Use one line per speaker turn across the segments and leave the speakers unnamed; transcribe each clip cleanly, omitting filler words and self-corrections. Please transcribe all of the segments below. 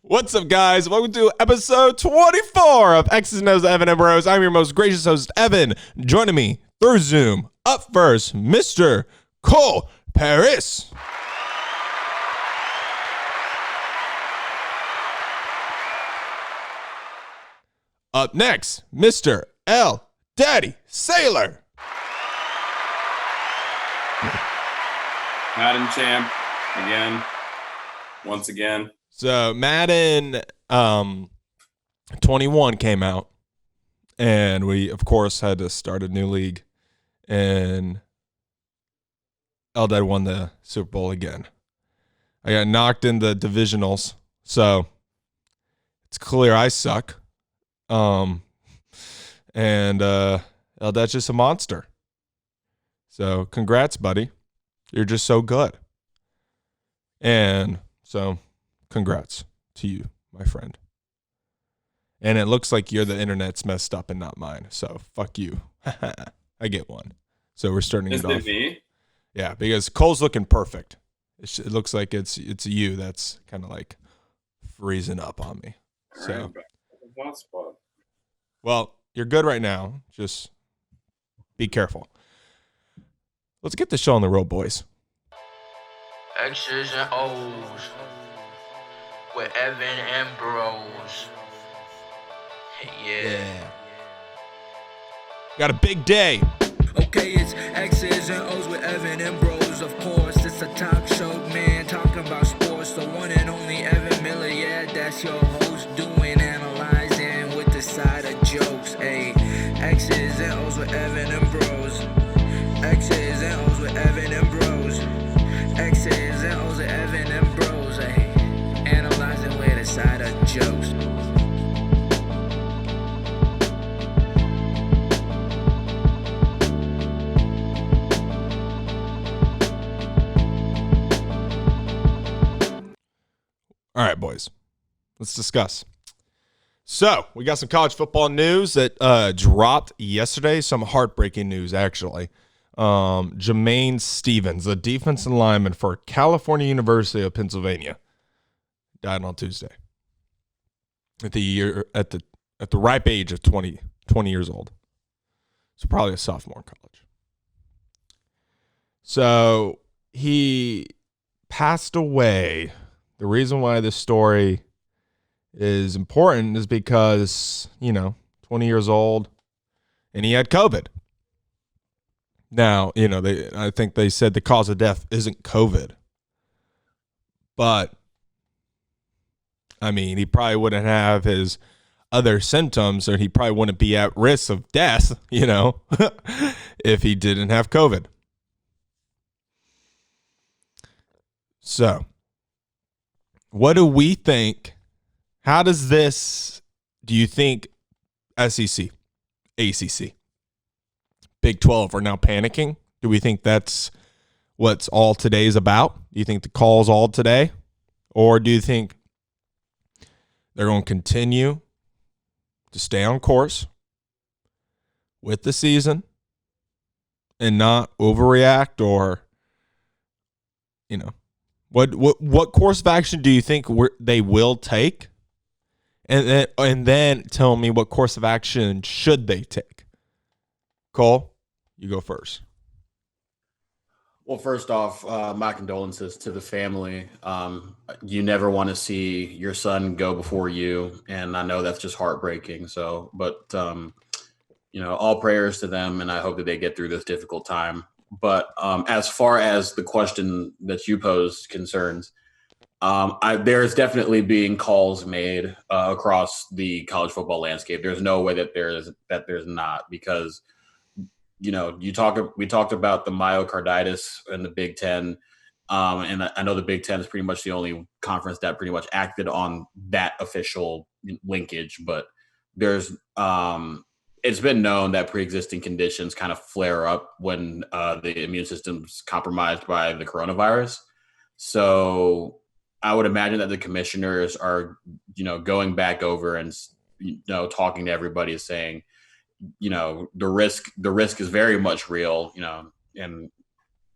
What's up, guys? Welcome to episode 24 of X's and O's Evan and Bros. I'm your most gracious host, Evan. Joining me through Zoom, up first, Mr. Cole Parris. Up next, Mr. Eldad Sailor.
Madden champ again, once again.
So Madden 21 came out, and we, of course, had to start a new league, and Eldad won the Super Bowl again. I got knocked in the divisionals, so it's clear I suck. And Eldad's just a monster. So congrats, buddy. You're just so good. And so congrats to you, my friend. And it looks like the internet's messed up and not mine. So fuck you. I get one. So we're starting it off.
Is it me?
Yeah, because Cole's looking perfect. It looks like it's you that's kind of like freezing up on me. So, well, you're good right now. Just be careful. Let's get the show on the road, boys.
X's and O's with Evan and Bros. Yeah.
Got a big day.
Okay, it's X's and O's with Evan and Bros. Of course, it's a talk show, man, talking about sports. The one and only Evan Miller, yeah, that's your host, doing analyzing with the side of jokes. Hey, X's and O's with Evan and Bros. X's and O's with Evan and Bros. X's and O's with Evan and Bros. Hey, analyzing with the side of jokes.
All right, boys, let's discuss. So we got some college football news that dropped yesterday. Some heartbreaking news, actually. Jamain Stephens, a defensive lineman for California University of Pennsylvania, died on Tuesday at the ripe age of 20 years old. So probably a sophomore in college. So he passed away. The reason why this story is important is because, 20 years old, and he had COVID. Now, I think they said the cause of death isn't COVID. But, he probably wouldn't have his other symptoms, or he probably wouldn't be at risk of death, if he didn't have COVID. So, what do we think? How does this, do you think SEC, ACC, Big 12 are now panicking? Do we think that's what's all today's about? Do you think the call's all today? Or do you think they're going to continue to stay on course with the season and not overreact, or, what course of action do you think they will take? And then tell me, what course of action should they take? Cole, you go first.
Well, first off, my condolences to the family. You never want to see your son go before you, and I know that's just heartbreaking. So, but all prayers to them, and I hope that they get through this difficult time. But as far as the question that you posed concerns, there's definitely being calls made across the college football landscape. There's no way that there's not, because we talked about the myocarditis in the Big Ten, and I know the Big Ten is pretty much the only conference that pretty much acted on that official linkage. But there's it's been known that pre-existing conditions kind of flare up when the immune system's compromised by the coronavirus. So I would imagine that the commissioners are, going back over and, talking to everybody, saying, the risk is very much real, and,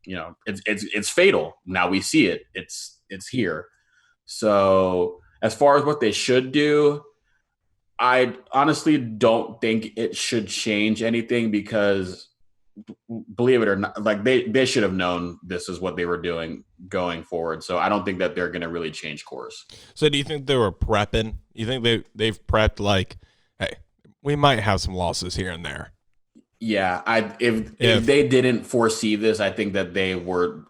it's fatal. Now we see it. It's here. So As far as what they should do, I honestly don't think it should change anything because, believe it or not, like they should have known this is what they were doing going forward. So I don't think that they're going to really change course.
So do you think they were prepping? You think they've prepped like, hey, we might have some losses here and there?
Yeah, if they didn't foresee this, I think that they were,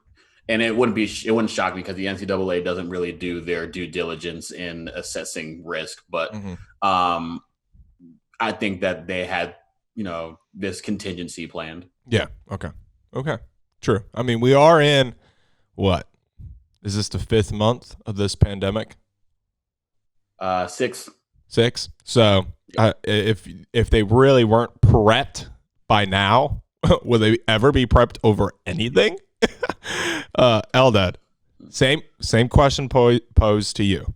and it wouldn't shock me because the NCAA doesn't really do their due diligence in assessing risk. But I think that they had, this contingency planned.
Yeah. Okay. True. I mean, we are in what? Is this the 5th month of this pandemic?
6.
So if they really weren't prepped by now, will they ever be prepped over anything? Eldad, same question posed to you.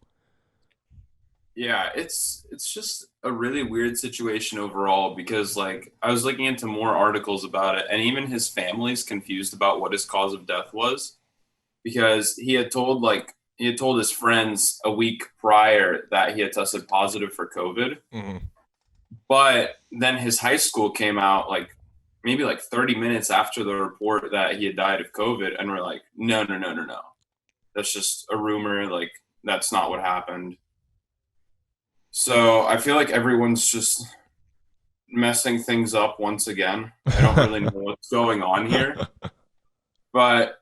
Yeah, it's just a really weird situation overall because like I was looking into more articles about it, and even his family's confused about what his cause of death was because he had told his friends a week prior that he had tested positive for COVID.
Mm-hmm.
But then his high school came out maybe 30 minutes after the report that he had died of COVID, and we're like, no. That's just a rumor. Like, that's not what happened. So I feel like everyone's just messing things up once again. I don't really know what's going on here. But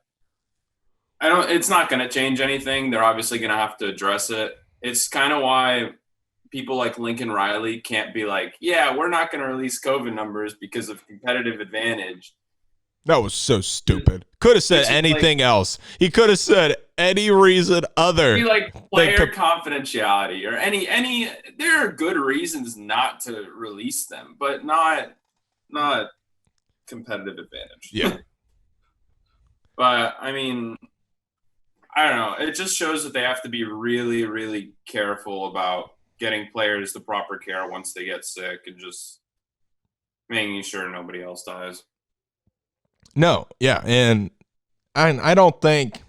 it's not going to change anything. They're obviously going to have to address it. It's kind of why people like Lincoln Riley can't be like, yeah, we're not going to release COVID numbers because of competitive advantage.
That was so stupid. Could have said anything else. He could have said any reason other.
Be like player confidentiality or any. There are good reasons not to release them, but not competitive advantage.
Yeah.
But I mean, I don't know. It just shows that they have to be really, really careful about getting players the proper care once they get sick and just making sure nobody else dies.
No, yeah, and I don't think.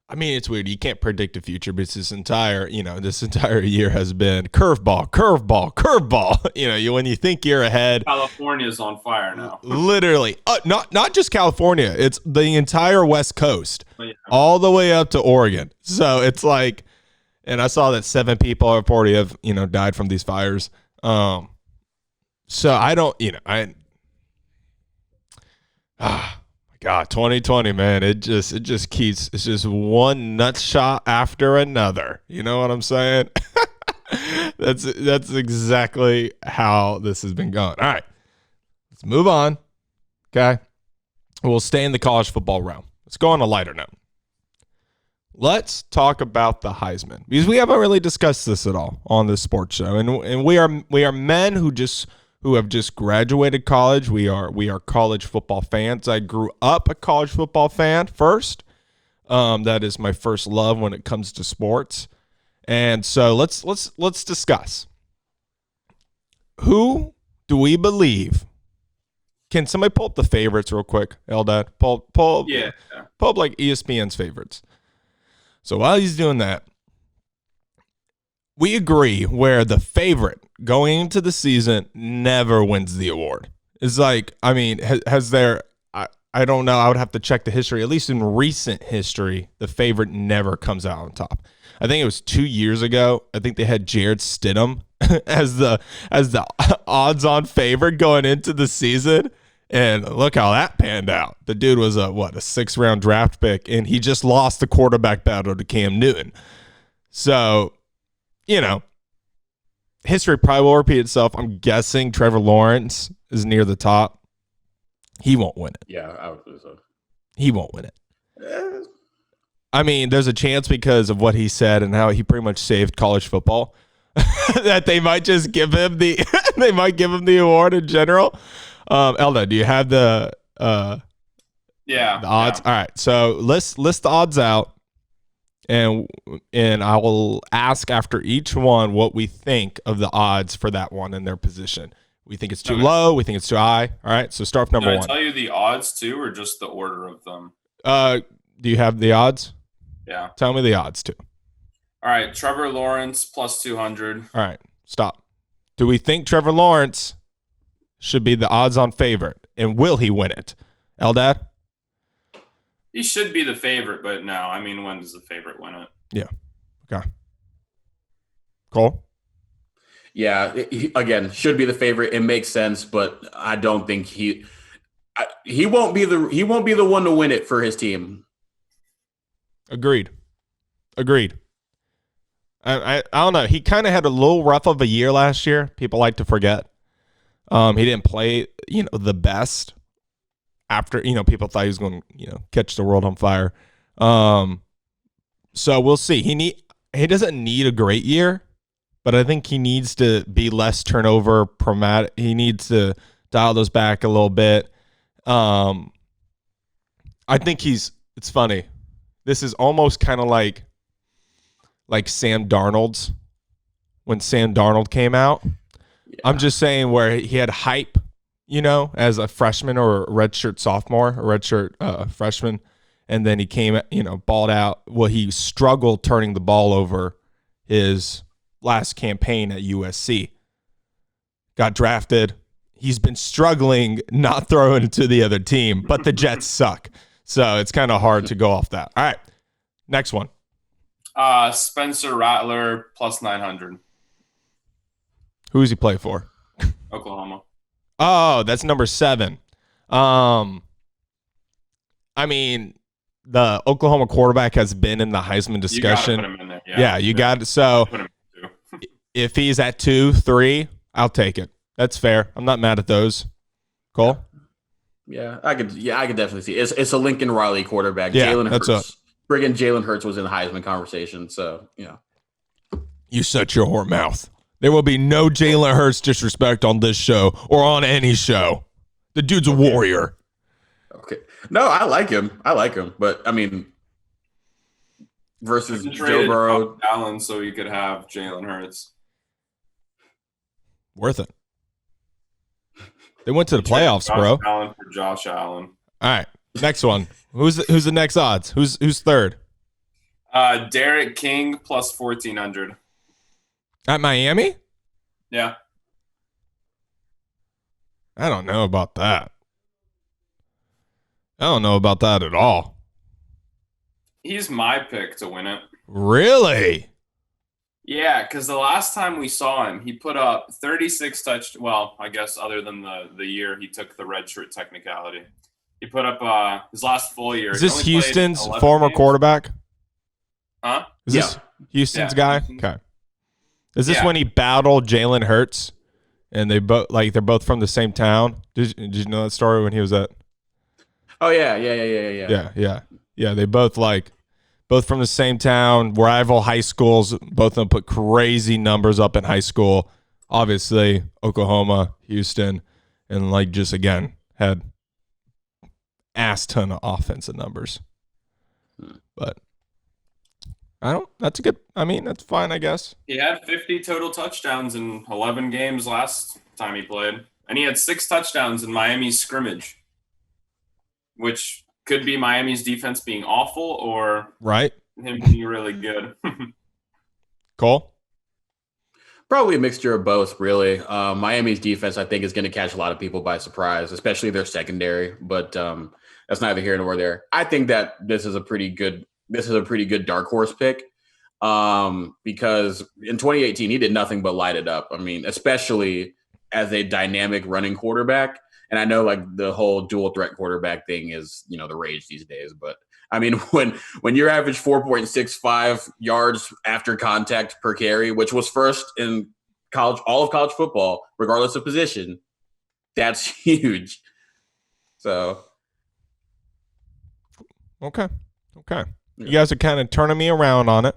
I mean, it's weird. You can't predict the future, but this entire year has been curveball. When you think you're ahead,
California's on fire now.
Literally, not just California. It's the entire West Coast, all the way up to Oregon. So it's like, and I saw that 7 people have already died from these fires. So I don't, my God, 2020, man, it just keeps, it's just one nut shot after another. You know what I'm saying? That's exactly how this has been going. All right, let's move on. Okay, we'll stay in the college football realm. Let's go on a lighter note. Let's talk about the Hiesman, because we haven't really discussed this at all on this sports show, and we are men who have just graduated college. We are college football fans. I grew up a college football fan first. That is my first love when it comes to sports. And so let's discuss. Who do we believe? Can somebody pull up the favorites real quick, Eldad? Pull up like ESPN's favorites. So while he's doing that, we agree where the favorite going into the season never wins the award. It's like, I mean, has there, I don't know. I would have to check the history. At least in recent history, the favorite never comes out on top. I think it was 2 years ago. I think they had Jared Stidham as the odds-on favorite going into the season. And look how that panned out. The dude was a 6th-round draft pick, and he just lost the quarterback battle to Cam Newton. So, history probably will repeat itself. I'm guessing Trevor Lawrence is near the top. He won't win it.
Yeah, I would say so.
He won't win it. I mean, there's a chance because of what he said and how he pretty much saved college football that they might just give him the award in general. Eldad, do you have the odds?
Yeah.
All right, so list the odds out. And I will ask after each one what we think of the odds for that one in their position. We think it's too low. We think it's too high. All right, so start with number 1.
Did I tell you the odds too, or just the order of them?
Do you have the odds?
Yeah.
Tell me the odds too.
All right, Trevor Lawrence plus 200.
All right, stop. Do we think Trevor Lawrence should be the odds-on favorite, and will he win it? Eldad?
He should be the favorite, but no. I mean, when does the favorite win it?
Yeah. Okay. Cole?
Yeah, again, should be the favorite. It makes sense, but I don't think he won't be the one to win it for his team.
Agreed. I don't know. He kind of had a little rough of a year last year. People like to forget. He didn't play, the best after, people thought he was going to, catch the world on fire. So we'll see. He doesn't need a great year, but I think he needs to be less turnover pragmatic. He needs to dial those back a little bit. I think it's funny. This is almost kind of like Sam Darnold's when Sam Darnold came out. Yeah. I'm just saying where he had hype, as a freshman or a redshirt sophomore, a redshirt freshman, and then he came, balled out. Well, he struggled turning the ball over his last campaign at USC. Got drafted. He's been struggling not throwing it to the other team, but the Jets suck. So it's kind of hard to go off that. All right, next one.
Spencer Rattler plus 900.
Who does he play for?
Oklahoma.
Oh, that's number 7. I mean, the Oklahoma quarterback has been in the Heisman discussion.
You gotta put him in there.
Yeah, you got it. So if he's at 2, 3, I'll take it. That's fair. I'm not mad at those. Cole?
Yeah, I could definitely see it. It's a Lincoln Riley quarterback.
Yeah,
Jalen
Hurts.
Friggin' Jalen Hurts was in the Heisman conversation, so yeah.
You shut your whore mouth. There will be no Jalen Hurts disrespect on this show or on any show. The dude's a warrior.
Okay. No, I like him. But I mean, versus Joe Burrow,
Allen, so you could have Jalen Hurts.
Worth it. They went to the playoffs, bro.
Allen for Josh Allen.
All right, next one. Who's the next odds? Who's third?
Derek King plus 1,400.
At Miami?
Yeah.
I don't know about that. I don't know about that at all.
He's my pick to win it.
Really?
Yeah, because the last time we saw him, he put up 36 well, I guess other than the year he took the redshirt technicality. He put up his last full year.
Is this Houston's former quarterback?
Huh?
Is this Houston's guy?
Houston's.
Okay. Is this when he battled Jalen Hurts and they're both from the same town? Did you know that story when he was at?
Oh yeah.
Yeah, they both from the same town, rival high schools. Both of them put crazy numbers up in high school. Obviously, Oklahoma, Houston, and just again had ass ton of offensive numbers. But that's fine, I guess.
He had 50 total touchdowns in 11 games last time he played. And he had 6 touchdowns in Miami's scrimmage, which could be Miami's defense being awful or him being really good.
Cole?
Probably a mixture of both, really. Miami's defense, I think, is going to catch a lot of people by surprise, especially their secondary. But that's neither here nor there. I think that this is a pretty good dark horse pick because in 2018 he did nothing but light it up. I mean, especially as a dynamic running quarterback. And I know the whole dual threat quarterback thing is, the rage these days. But I mean, when you average 4.65 yards after contact per carry, which was first in all of college football, regardless of position, that's huge. So.
Okay. You guys are kind of turning me around on it.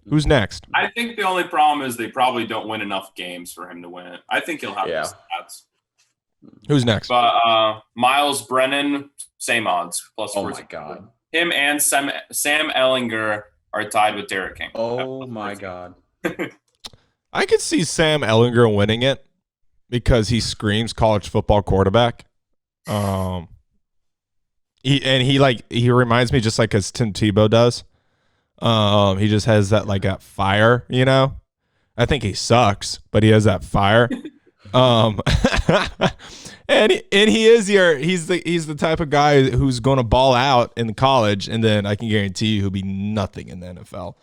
Who's next?
I think the only problem is they probably don't win enough games for him to win it. I think he'll have the stats.
Who's next?
But Miles Brennan, same odds. Plus
oh, my God.
Him and Sam Ehlinger are tied with Derek King.
Oh, my God.
I could see Sam Ehlinger winning it because he screams college football quarterback. He reminds me just like as Tim Tebow does. He just has that fire, you know. I think he sucks, but he has that fire. And he's the type of guy who's going to ball out in college, and then I can guarantee you he'll be nothing in the NFL.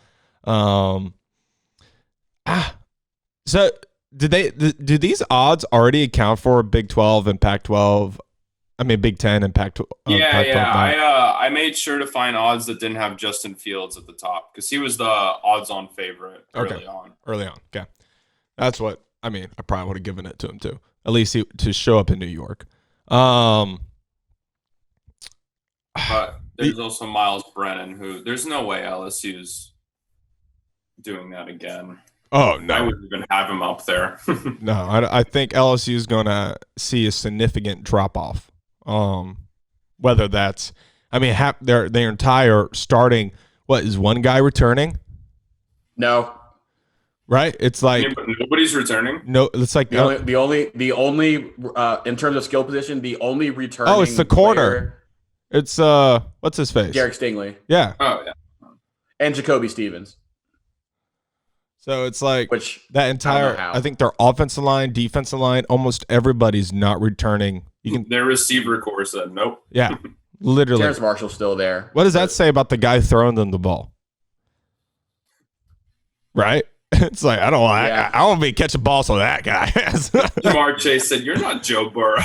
So do these odds already account for Big 12 and Pac-12? I mean, Big 10 and Pac-12.
Yeah. I made sure to find odds that didn't have Justin Fields at the top because he was the odds-on favorite early on.
Okay, that's what I mean. I probably would have given it to him too, at least to show up in New York.
But there's also Miles Brennan, who there's no way LSU's doing that again.
Oh no,
I wouldn't even have him up there.
No, I think LSU is going to see a significant drop off. Whether that's, I mean, their entire starting. What is one guy returning?
No.
Right? It's like
nobody's returning.
No, it's like
the only in terms of skill position, the only returning.
Oh, it's the corner. It's what's his face?
Derek Stingley.
Yeah.
Oh yeah.
And Jacoby Stevens.
So it's like
which
that entire. I think their offensive line, defensive line, almost everybody's not returning.
Their receiver core said nope.
Yeah, literally.
Terrence Marshall's still there.
What does that say about the guy throwing them the ball? Right. It's like I don't want to be catching balls so that guy.
Jamar Chase said, "You're not Joe Burrow."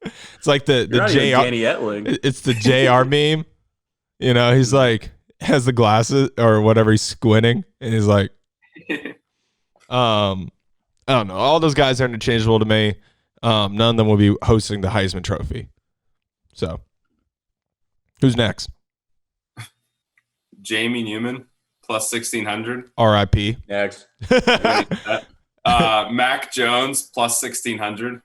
It's like the JR.
Danny Etling.
It's the JR meme. You know, he's like has the glasses or whatever. He's squinting, and he's like, I don't know. All those guys are interchangeable to me. None of them will be hosting the Hiesman Trophy. So, who's next?
Jamie Newman. Plus 1,600.
R.I.P.
Next.
Mac Jones plus 1,600.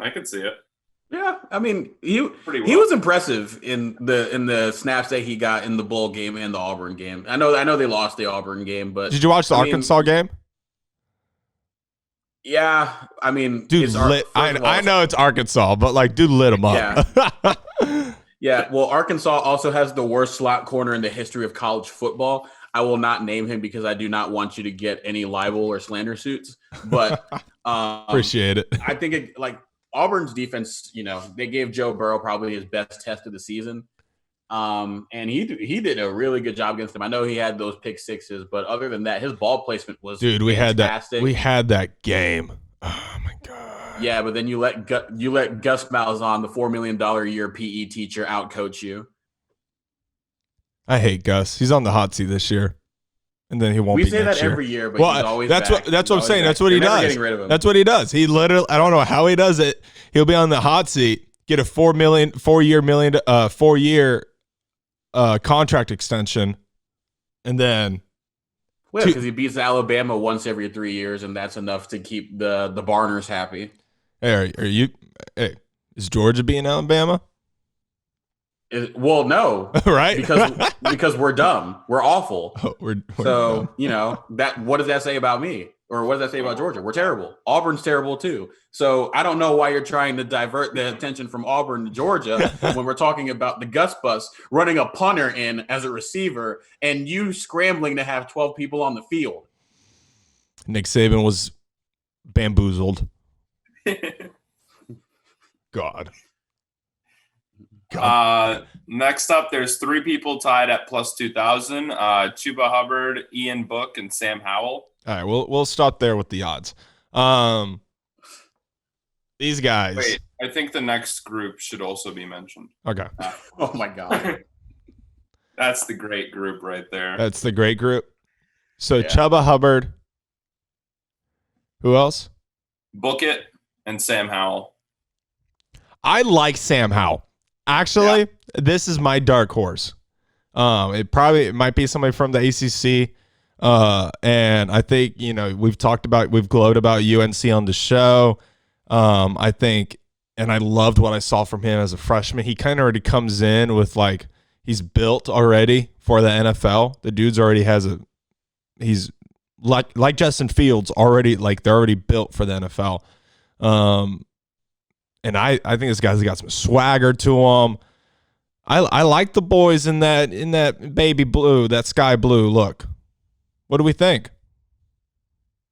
I could see it.
Yeah, I mean he was impressive in the snaps that he got in the bowl game and the Auburn game. I know they lost the Auburn game, but
did you watch the Arkansas game?
Yeah, I mean,
dude, I know it's Arkansas, but like, dude, lit him up.
Yeah. Yeah, well, Arkansas also has the worst slot corner in the history of college football. I will not name him because I do not want you to get any libel or slander suits. But
appreciate it.
I think Auburn's defense, you know, they gave Joe Burrow probably his best test of the season. And he did a really good job against them. I know he had those pick sixes, but other than that, his ball placement was fantastic.
We had that game. Oh my god.
Yeah, but then you let Gus Malzahn, the $4 million a year PE teacher, outcoach you.
I hate Gus. He's on the hot seat this year, and then he won't.
We
be
say
next
that
year.
every year, but he's always
that's
back.
That's what I'm saying.
Back.
That's what he does.
Getting rid of him.
That's what he does. He literally. I don't know how he does it. He'll be on the hot seat, get a $4 year contract extension, and then.
Well, because he beats Alabama once every 3 years, and that's enough to keep the Barners happy.
Hey, is Georgia beating Alabama?
Well, no,
right?
because we're dumb, we're awful.
Oh, we're
so
dumb.
You know that. What does that say about me, or what does that say about Georgia? We're terrible. Auburn's terrible too. So I don't know why you're trying to divert the attention from Auburn to Georgia when we're talking about the Gus Bus running a punter in as a receiver and you scrambling to have 12 people on the field.
Nick Saban was bamboozled. God.
Next up, there's 3 people tied at plus 2,000. Chuba Hubbard, Ian Book, and Sam Howell.
All right, we'll start there with the odds. These guys.
Wait, I think the next group should also be mentioned.
Okay.
Oh my God.
That's the great group right there.
That's the great group. So Chuba Hubbard. Who else?
Bookett and Sam Howell.
I like Sam Howell. Actually, This is my dark horse. It might be somebody from the ACC. And I think, you know, we've glowed about UNC on the show. I think, and I loved what I saw from him as a freshman. He kind of already comes in with he's built already for the NFL. The dude's already he's like Justin Fields already, they're already built for the NFL. And I think this guy's got some swagger to him. I like the boys in that baby blue, that sky blue look. What do we think?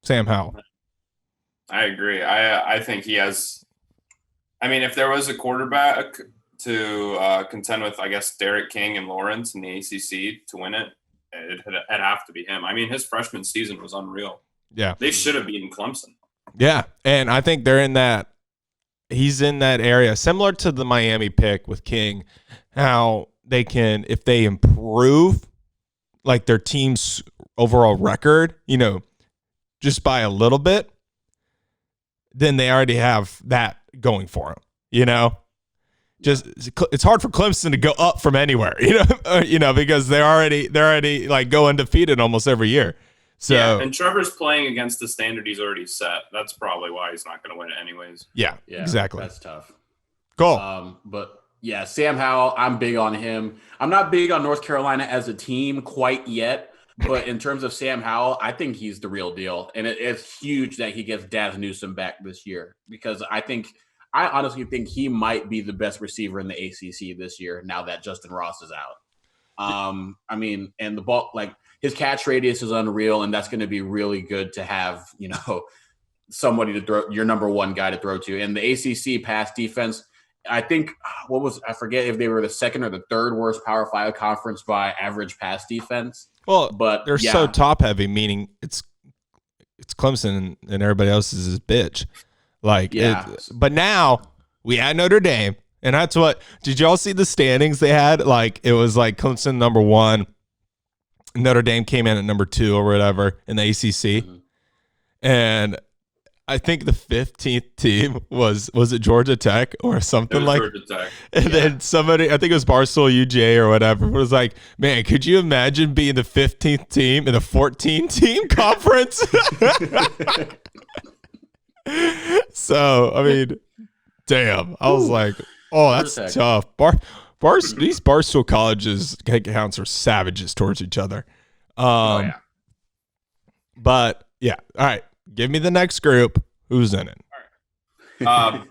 Sam Howell.
I agree. I think he has. I mean, if there was a quarterback to contend with, I guess, Derek King and Lawrence in the ACC to win it, it'd have to be him. I mean, his freshman season was unreal. Yeah. They should have beaten Clemson.
Yeah, and I think they're in that. He's in that area, similar to the Miami pick with King, how they can, if they improve, like their team's overall record, just by a little bit, then they already have that going for them, Just it's hard for Clemson to go up from anywhere, because they're already like go undefeated almost every year. So
yeah, and Trevor's playing against the standard he's already set. That's probably why he's not going to win it anyways.
Yeah, exactly.
That's tough.
Cool.
But yeah, Sam Howell, I'm big on him. I'm not big on North Carolina as a team quite yet, but in terms of Sam Howell, I think he's the real deal. And it's huge that he gets Daz Newsome back this year because I honestly think he might be the best receiver in the ACC this year now that Justin Ross is out. And the ball, like his catch radius is unreal, and that's going to be really good to have, somebody to throw, your number one guy to throw to. And the ACC pass defense, I think, I forget if they were the second or the third worst Power 5 conference by average pass defense.
Well, but they're so top heavy, meaning it's Clemson and everybody else is his bitch. But now we add Notre Dame, and that's what. Did y'all see the standings they had? Like it was like Clemson number 1, Notre Dame came in at number 2 or whatever in the ACC, and I think the 15th team was it Georgia Tech or something like.
Georgia Tech.
And then somebody, I think it was Barstool UJ or whatever, was like, "Man, could you imagine being the 15th team in a 14-team conference?" So, I mean, damn. I was like, oh, that's tough. These Barstool colleges accounts are savages towards each other. But, yeah. All right. Give me the next group. Who's in it?
All right.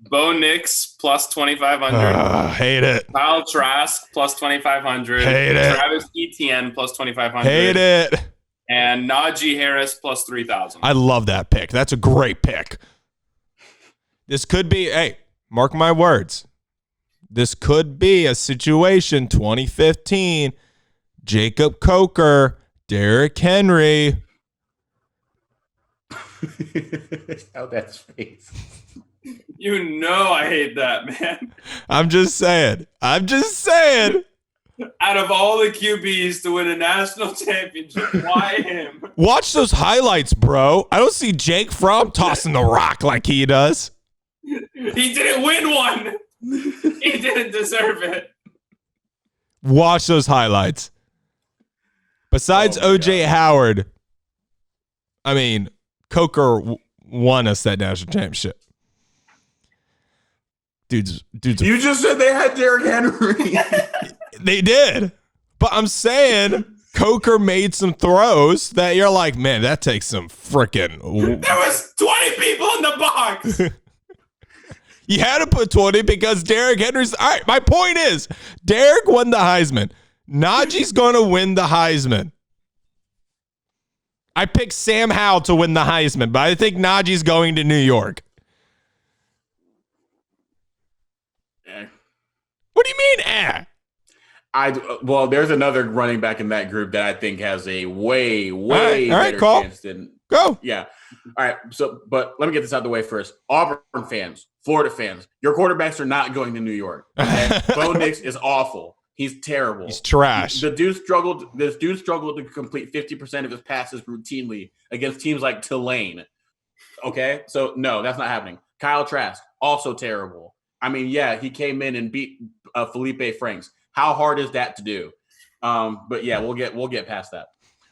Bo Nix plus 2,500.
Hate it.
Kyle Trask plus 2,500.
Hate it.
Travis Etienne plus 2,500.
Hate it.
And Najee Harris plus 3,000.
I love that pick. That's a great pick. This could be, hey, mark my words. This could be a situation 2015. Jacob Coker, Derrick Henry.
How that's face.
I hate that, man.
I'm just saying.
Out of all the QBs to win a national championship, why him?
Watch those highlights, bro. I don't see Jake Fromm tossing the rock like he does.
He didn't win one. He didn't deserve it.
Watch those highlights. Besides OJ Howard, I mean, Coker won us that national championship. Dude's.
You just said they had Derrick Henry.
They did. But I'm saying Coker made some throws that you're like, man, that takes some freaking.
There was 20 people in the box.
You had to put 20 because Derrick Henry's. All right, my point is, Derrick won the Heisman. Najee's going to win the Heisman. I picked Sam Howell to win the Heisman, but I think Najee's going to New York. What do you mean,
Well, there's another running back in that group that I think has a way better chance than.
Go.
Yeah. All right. So, but let me get this out of the way first. Auburn fans, Florida fans, your quarterbacks are not going to New York. Okay? Bo Nix is awful. He's terrible.
He's trash.
This dude struggled to complete 50% of his passes routinely against teams like Tulane. Okay? So, no, that's not happening. Kyle Trask, also terrible. I mean, yeah, he came in and beat Felipe Franks. How hard is that to do? But yeah, we'll get past that.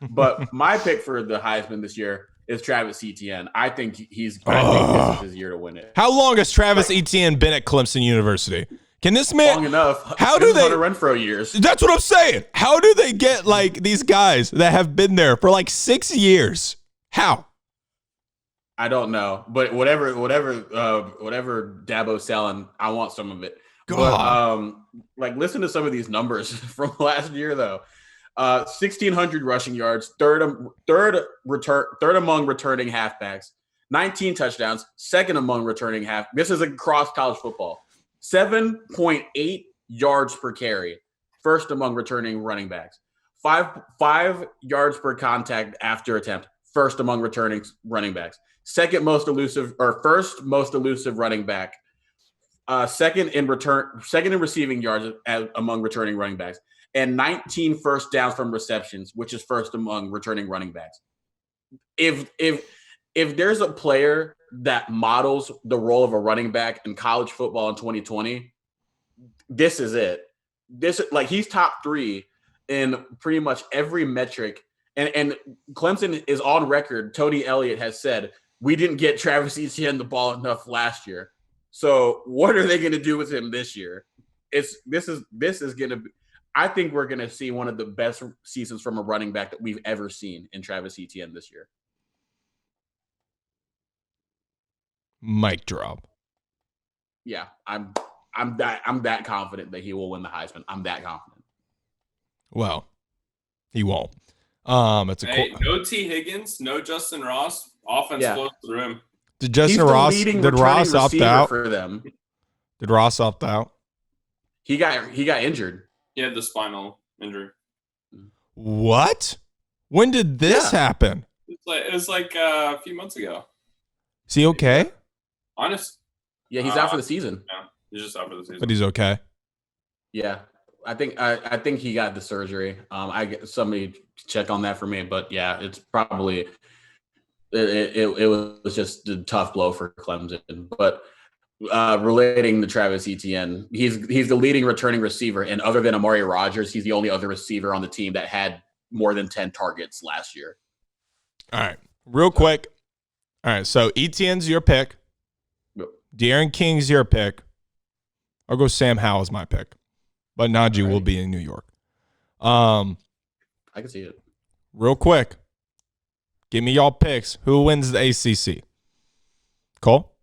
But my pick for the Heisman this year is Travis Etienne. I think this is his year to win it.
How long has Travis Etienne been at Clemson University? Can this man
long enough?
How do they
Hunter Renfrow years?
That's what I'm saying. How do they get like these guys that have been there for like 6 years? How?
I don't know, but whatever Dabo's selling, I want some of it.
God.
But listen to some of these numbers from last year, though. 1,600 rushing yards, third among returning halfbacks, 19 touchdowns, second among returning half. This is across college football. 7.8 yards per carry, first among returning running backs. 5 yards per contact after attempt, first among returning running backs. First most elusive running back. Second in receiving yards among returning running backs, and 19 first downs from receptions, which is first among returning running backs. If there's a player that models the role of a running back in college football in 2020, this is it. He's top 3 in pretty much every metric. And Clemson is on record. Tony Elliott has said, we didn't get Travis Etienne the ball enough last year. So what are they going to do with him this year? This is going to be, I think we're going to see one of the best seasons from a running back that we've ever seen in Travis Etienne this year.
Mic drop.
Yeah, I'm that confident that he will win the Heisman. I'm that confident.
Well, he won't.
No T. Higgins, no Justin Ross. Offense flows through him.
Did Ross opt out
for them?
Did Ross opt out?
He got injured.
He had the spinal injury.
What? When did this happen?
It was like a few months ago.
Is he okay?
Honest.
Yeah, he's out for the season.
Yeah, he's just out for the season.
But he's okay.
Yeah, I think he got the surgery. I get somebody check on that for me, but yeah, it's probably it was just a tough blow for Clemson. But relating to Travis Etienne, he's the leading returning receiver, and other than Amari Rodgers, he's the only other receiver on the team that had more than 10 targets last year.
All right, real quick. All right, so Etienne's your pick. De'Aaron King's your pick. I'll go Sam Howell as my pick. But Najee will be in New York.
I can see it.
Real quick. Give me y'all picks. Who wins the ACC? Cole?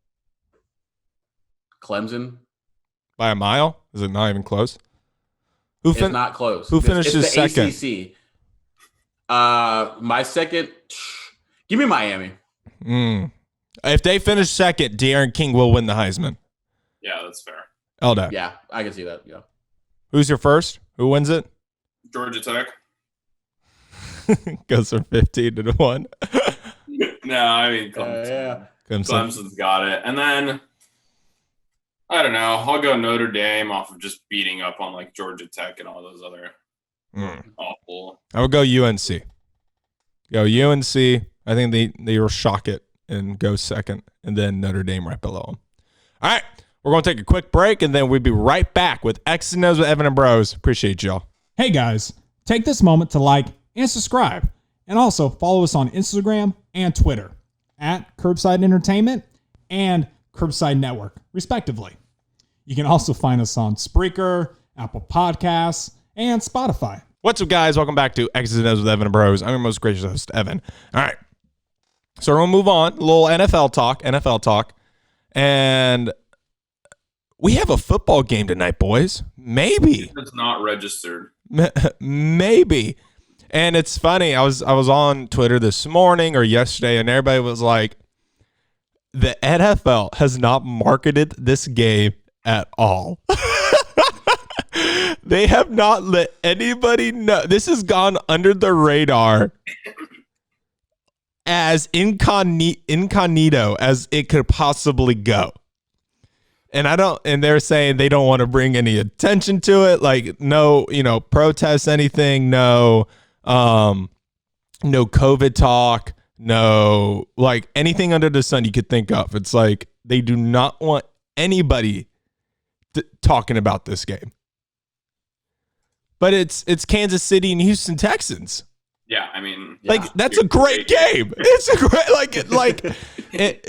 Clemson.
By a mile? Is it not even close?
It's not close.
Who finishes second?
ACC. My second. Give me Miami.
If they finish second, De'Aaron King will win the Heisman.
Yeah, that's fair.
Eldad.
Yeah, I can see that. Yeah.
Who's your first? Who wins it?
Georgia Tech.
Goes from 15-1.
No, I mean Clemson. Clemson's got it. And then I don't know. I'll go Notre Dame off of just beating up on like Georgia Tech and all those other awful.
I would go UNC. Go UNC. I think they will shock it and go second, and then Notre Dame right below them. All right, we're going to take a quick break, and then we'll be right back with X's and O's with Evan and Bros. Appreciate y'all.
Hey guys, take this moment to like and subscribe, and also follow us on Instagram and Twitter at Curbside Entertainment and Curbside Network, respectively. You can also find us on Spreaker, Apple Podcasts, and Spotify.
What's up, guys? Welcome back to X's and O's with Evan and Bros. I'm your most gracious host, Evan. All right. So we're going to move on. A little NFL talk. And we have a football game tonight, boys. Maybe.
It's not registered.
Maybe. And it's funny. I was on Twitter this morning or yesterday, and everybody was like, the NFL has not marketed this game at all. They have not let anybody know. This has gone under the radar as incognito as it could possibly go. And they're saying they don't want to bring any attention to it. Like no, protest anything. No COVID talk. No, like anything under the sun you could think of. It's like they do not want anybody talking about this game. But it's Kansas City and Houston Texans.
Yeah, I mean,
that's a great game. It's a great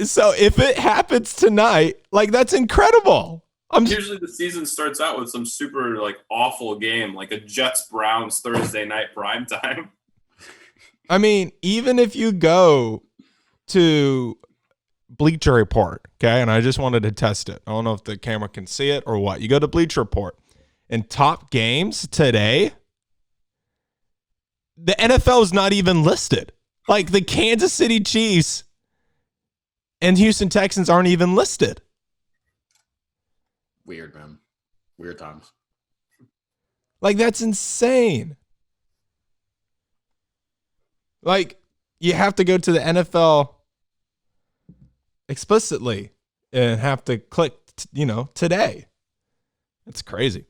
so if it happens tonight, that's incredible.
Usually the season starts out with some super awful game, like a Jets Browns Thursday night primetime.
I mean, even if you go to Bleacher Report, okay? And I just wanted to test it. I don't know if the camera can see it or what. You go to Bleacher Report. And top games today, the NFL is not even listed. Like the Kansas City Chiefs and Houston Texans aren't even listed.
Weird, man. Weird times.
Like, that's insane. Like, you have to go to the NFL explicitly and have to click, today. It's crazy.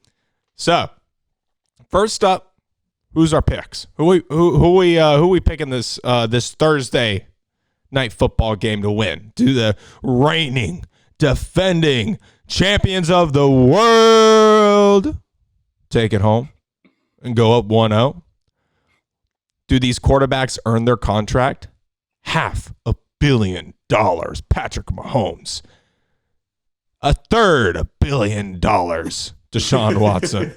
So, first up, who's our picks? Who we picking this Thursday night football game to win? Do the reigning, defending champions of the world take it home and go up 1-0? Do these quarterbacks earn their contract? $500 million, Patrick Mahomes. $3 billion, Deshaun Watson.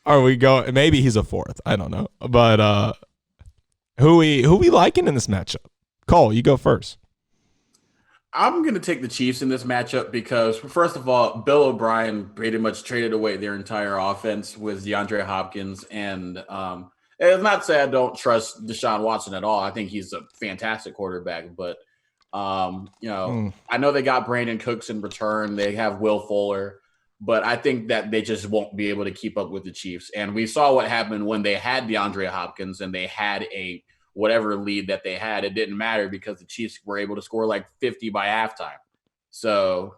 Are we going? Maybe he's a fourth. I don't know. But who we liking in this matchup? Cole, you go first.
I'm going to take the Chiefs in this matchup because, first of all, Bill O'Brien pretty much traded away their entire offense with DeAndre Hopkins. And it's not to say I don't trust Deshaun Watson at all. I think he's a fantastic quarterback. But, I know they got Brandon Cooks in return. They have Will Fuller. But I think that they just won't be able to keep up with the Chiefs. And we saw what happened when they had DeAndre Hopkins and they had a whatever lead that they had. It didn't matter because the Chiefs were able to score like 50 by halftime. So,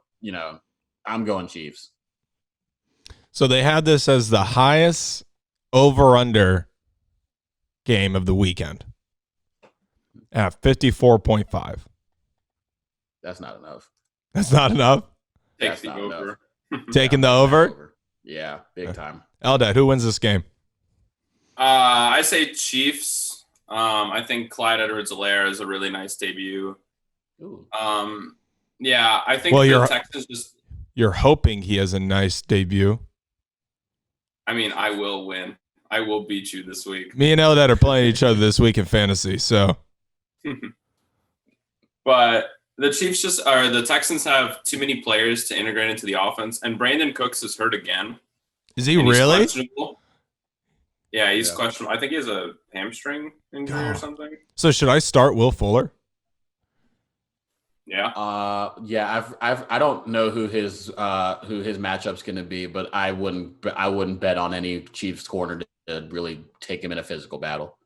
I'm going Chiefs.
So they had this as the highest over-under game of the weekend at 54.5.
That's not enough.
That's not enough?
Take the over.
Taking the over?
Yeah, big time.
Eldad, who wins this game?
I say Chiefs. I think Clyde Edwards-Helaire is a really nice debut.
Ooh.
Yeah, I think the Texans just.
You're hoping he has a nice debut.
I mean, I will win. I will beat you this week.
Me and Eldad are playing each other this week in fantasy, so.
But the Texans have too many players to integrate into the offense, and Brandon Cooks is hurt again.
Is he really?
Yeah, he's questionable. I think he has a hamstring injury or something.
So should I start Will Fuller?
Yeah.
I don't know who his matchup's going to be, but I wouldn't bet on any Chiefs corner to really take him in a physical battle.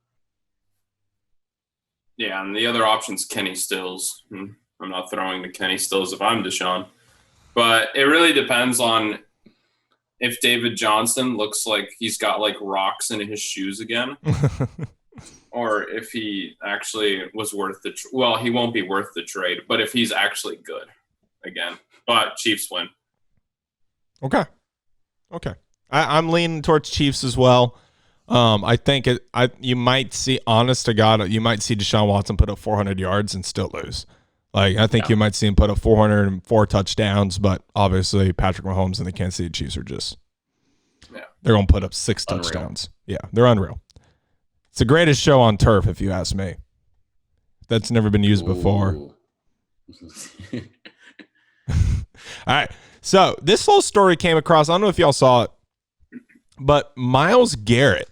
Yeah, and the other option's Kenny Stills. I'm not throwing to Kenny Stills if I'm Deshaun. But it really depends on if David Johnson looks like he's got like rocks in his shoes again, or if he actually was worth the he won't be worth the trade, but if he's actually good again. But Chiefs win.
Okay. I'm leaning towards Chiefs as well. I think you might see, honest to God, you might see Deshaun Watson put up 400 yards and still lose. Like, I think you might see him put up 404 touchdowns, but obviously Patrick Mahomes and the Kansas City Chiefs are just, they're going to put up 6 touchdowns. Yeah, they're unreal. It's the greatest show on turf, if you ask me. That's never been used before. All right. So this whole story came across, I don't know if y'all saw it, but Myles Garrett,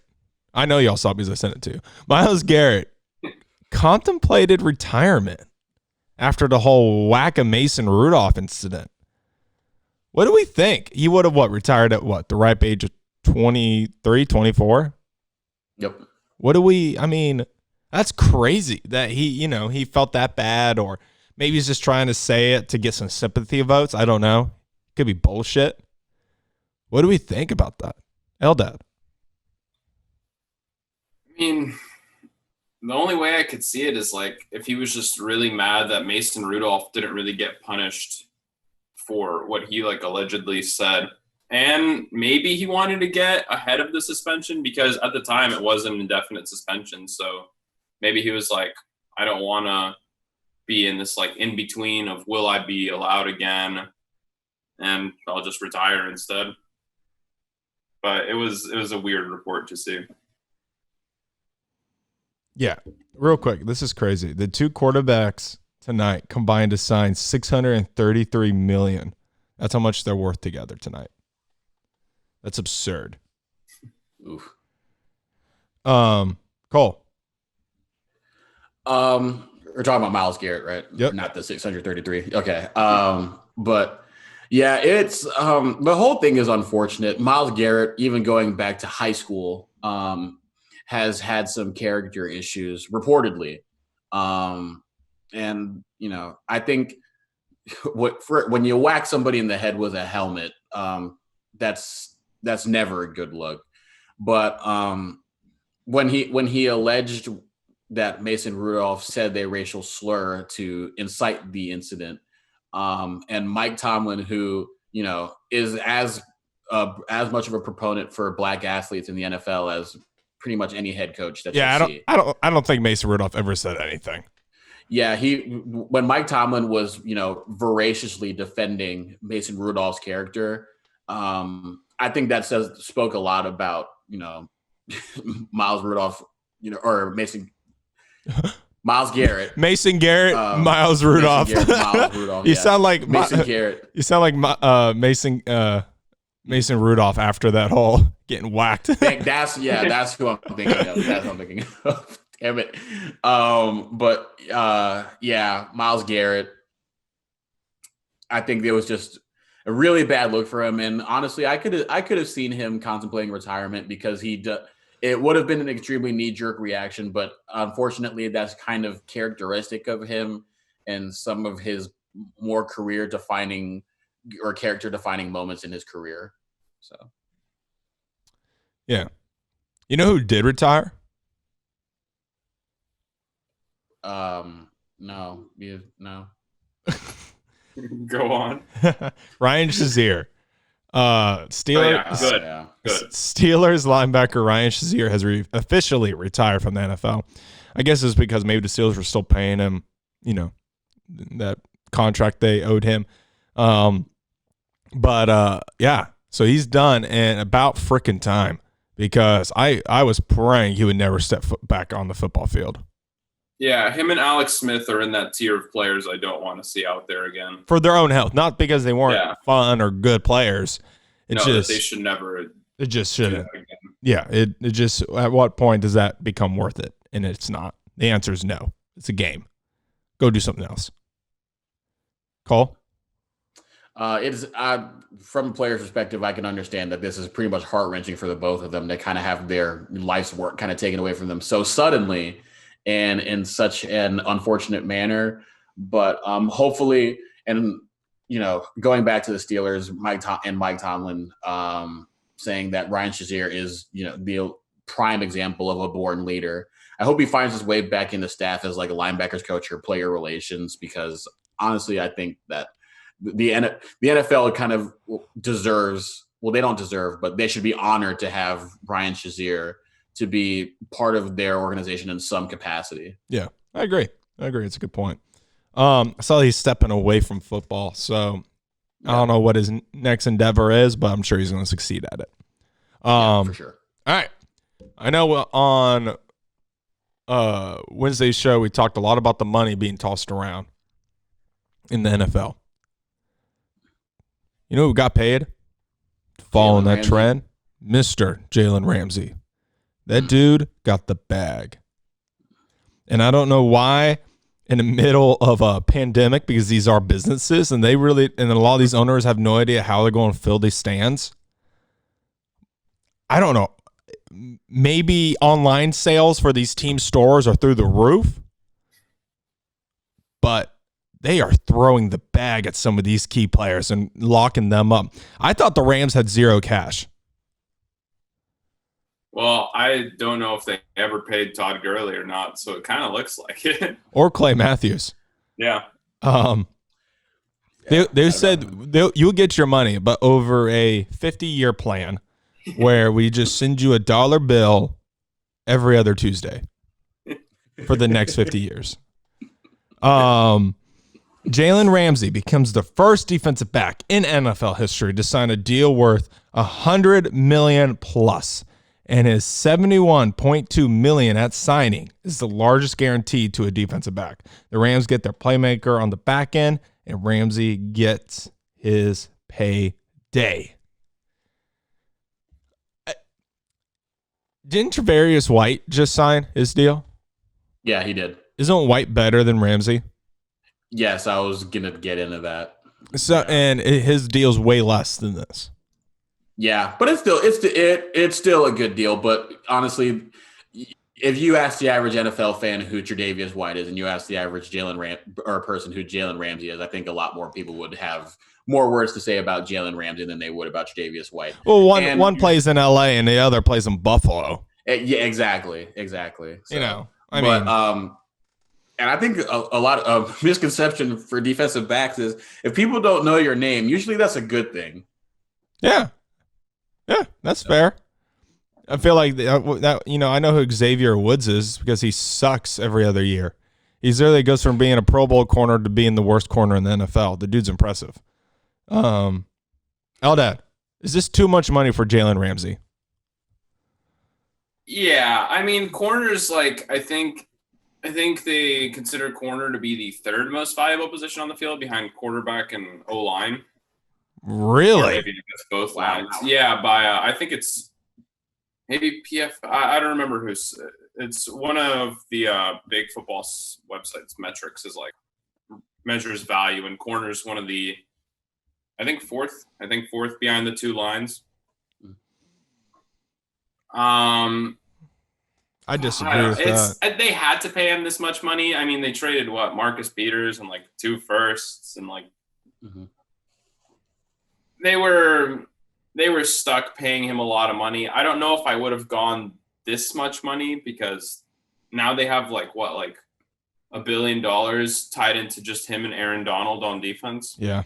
I know y'all saw it because I sent it to you. Myles Garrett contemplated retirement after the whole whack of Mason Rudolph incident. What do we think? He would have retired at the ripe age of 23, 24?
Yep.
That's crazy that he felt that bad, or maybe he's just trying to say it to get some sympathy votes. I don't know. Could be bullshit. What do we think about that? Eldad.
I mean, the only way I could see it is like if he was just really mad that Mason Rudolph didn't really get punished for what he allegedly said. And maybe he wanted to get ahead of the suspension because at the time it was an indefinite suspension. So maybe he was like, I don't want to be in this in between of will I be allowed again, and I'll just retire instead. But it was a weird report to see.
Yeah, real quick. This is crazy. The two quarterbacks tonight combined to sign $633 million. That's how much they're worth together tonight. That's absurd.
Oof.
Cole.
We're talking about Myles Garrett, right?
Yep.
Not the 633. Okay. But yeah, it's the whole thing is unfortunate. Myles Garrett, even going back to high school, has had some character issues reportedly. And you know, I think when you whack somebody in the head with a helmet, that's never a good look. But when he alleged that Mason Rudolph said a racial slur to incite the incident, and Mike Tomlin, who you know is as much of a proponent for black athletes in the NFL as pretty much any head coach that you see.
I don't think Mason Rudolph ever said anything.
Yeah, when Mike Tomlin was, you know, voraciously defending Mason Rudolph's character, I think that spoke a lot about, you know, Myles Rudolph, you know, or Myles Garrett.
Mason Garrett, Myles Rudolph.
Myles Rudolph.
You sound like
Mason Garrett.
You sound like Mason Rudolph after that whole getting whacked.
That's who I'm thinking of. That's who I'm thinking of. Damn it. Yeah, Myles Garrett. I think there was just a really bad look for him, and honestly, I could have seen him contemplating retirement because it would have been an extremely knee-jerk reaction, but unfortunately, that's kind of characteristic of him and some of his more career-defining or character-defining moments in his career. So,
yeah, you know who did retire?
No.
Go on.
Ryan Shazier. Steelers.
Good.
Steelers linebacker Ryan Shazier has officially retired from the NFL. I guess it's because maybe the Steelers were still paying him, you know, that contract they owed him. Yeah, so he's done, and about frickin' time, because I was praying he would never step foot back on the football field.
Yeah, him and Alex Smith are in that tier of players I don't want to see out there again.
For their own health, not because they weren't fun or good players. They
should never.
It just shouldn't. Yeah, it just, at what point does that become worth it? And it's not. The answer is no. It's a game. Go do something else. Cole?
From a player's perspective, I can understand that this is pretty much heart-wrenching for the both of them to kind of have their life's work kind of taken away from them so suddenly and in such an unfortunate manner. But hopefully, and you know, going back to the Steelers, Mike Tomlin saying that Ryan Shazier is, you know, the prime example of a born leader. I hope he finds his way back into staff as like a linebackers coach or player relations, because honestly, I think that the NFL kind of deserves, well, they don't deserve, but they should be honored to have Ryan Shazier to be part of their organization in some capacity.
Yeah, I agree. It's a good point. I saw he's stepping away from football, so I don't know what his next endeavor is, but I'm sure he's going to succeed at it.
For sure.
All right. I know on Wednesday's show we talked a lot about the money being tossed around in the NFL. You know who got paid? Following that trend? Mr. Jalen Ramsey. That dude got the bag. And I don't know why in the middle of a pandemic, because these are businesses and a lot of these owners have no idea how they're going to fill these stands. I don't know. Maybe online sales for these team stores are through the roof, but they are throwing the bag at some of these key players and locking them up. I thought the Rams had zero cash.
Well, I don't know if they ever paid Todd Gurley or not, so it kind of looks like it.
Or Clay Matthews.
Yeah.
They said you'll get your money, but over a 50-year plan where we just send you $1 bill every other Tuesday for the next 50 years. Jalen Ramsey becomes the first defensive back in NFL history to sign a deal worth $100 million plus. and his $71.2 million at signing is the largest guarantee to a defensive back. The Rams get their playmaker on the back end, and Ramsey gets his payday. Didn't Tre'Davious White just sign his deal?
Yeah, he did.
Isn't White better than Ramsey?
Yes, I was gonna get into that.
So, and his deal's way less than this.
Yeah, but it's still a good deal. But honestly, if you ask the average NFL fan who Tre'Davious White is, and you ask the average person who Jalen Ramsey is, I think a lot more people would have more words to say about Jalen Ramsey than they would about Tre'Davious White.
Well, one plays in LA and the other plays in Buffalo.
Yeah, exactly. So,
I mean,
and I think a lot of misconception for defensive backs is if people don't know your name, usually that's a good thing.
Yeah, that's fair. I feel like that. I know who Xavier Woods is because he sucks every other year. He literally goes from being a Pro Bowl corner to being the worst corner in the NFL. The dude's impressive. Eldad, is this too much money for Jalen Ramsey?
Yeah, I mean, corners, like, I think they consider corner to be the third most valuable position on the field behind quarterback and O-line.
Really?
Or maybe it's both lines. Yeah, I think it's maybe PF. I don't remember who's. It's one of the big football websites. Metrics is like measures value, and corner is one of the. I think fourth behind the two lines.
I disagree with that.
They had to pay him this much money. I mean, they traded Marcus Peters and like 2 firsts and like they were stuck paying him a lot of money. I don't know if I would have gone this much money because now they have like $1 billion tied into just him and Aaron Donald on defense. Yeah,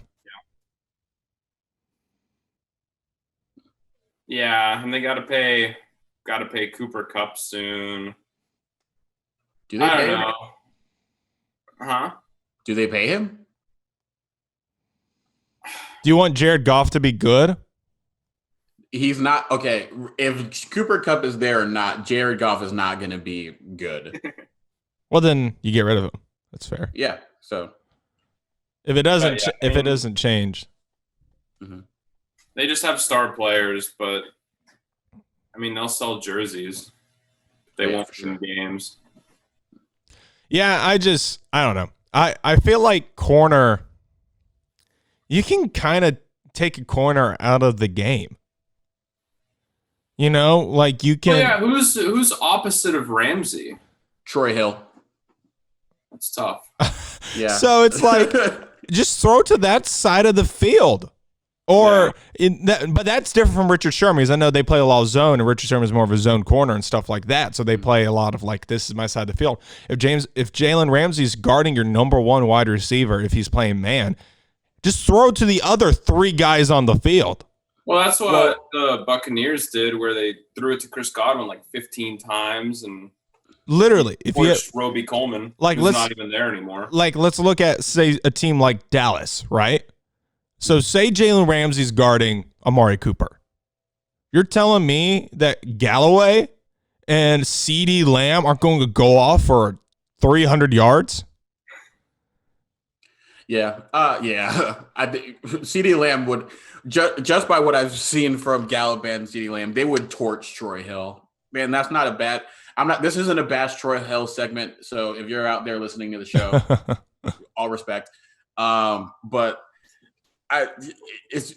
and they got to pay Cooper Kupp soon.
Do they pay him?
Huh?
Do they pay him?
Do you want Jared Goff to be good?
He's not. Okay, if Cooper Kupp is there or not, Jared Goff is not going to be good.
Well, then you get rid of him. That's fair.
Yeah. So
if it doesn't change,
they just have star players, but I mean they'll sell jerseys. They won't win games.
Yeah, I don't know. I feel like corner. You can kind of take a corner out of the game. Like you can.
Oh, yeah, who's opposite of Ramsey?
Troy Hill.
That's tough.
Yeah.
So it's like just throw to that side of the field. But that's different from Richard Sherman because I know they play a lot of zone, and Richard Sherman is more of a zone corner and stuff like that. So they play a lot of like, this is my side of the field. If Jalen Ramsey's guarding your number one wide receiver, if he's playing man, just throw to the other 3 guys on the field.
Well, that's what the Buccaneers did, where they threw it to Chris Godwin like 15 times and
literally, if you
Roby Coleman,
who's
not even there anymore.
Like, let's look at say a team like Dallas, right? So say Jalen Ramsey's guarding Amari Cooper. You're telling me that Galloway and CeeDee Lamb aren't going to go off for 300 yards?
Yeah. I think CeeDee Lamb would, just by what I've seen from Gallup and CeeDee Lamb, they would torch Troy Hill. Man, that's not a bad. This isn't a bash Troy Hill segment. So if you're out there listening to the show, all respect. But it's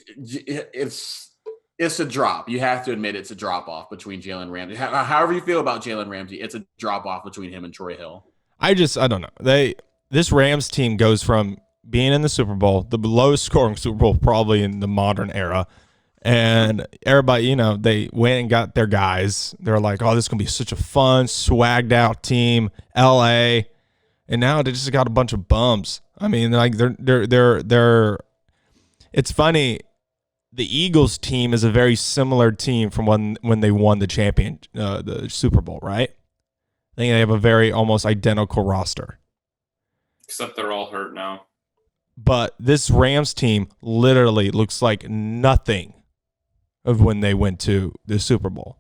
a drop. You have to admit it's a drop off between Jalen Ramsey. However you feel about Jalen Ramsey, it's a drop off between him and Troy Hill. I
don't know. This Rams team goes from being in the Super Bowl, the lowest scoring Super Bowl probably in the modern era, and everybody, they went and got their guys. They're like, oh, this is gonna be such a fun, swagged out team, LA, and now they just got a bunch of bums. I mean, like they're. It's funny. The Eagles team is a very similar team from when they won the Super Bowl, right? I think they have a very almost identical roster.
Except they're all hurt now.
But this Rams team literally looks like nothing of when they went to the Super Bowl.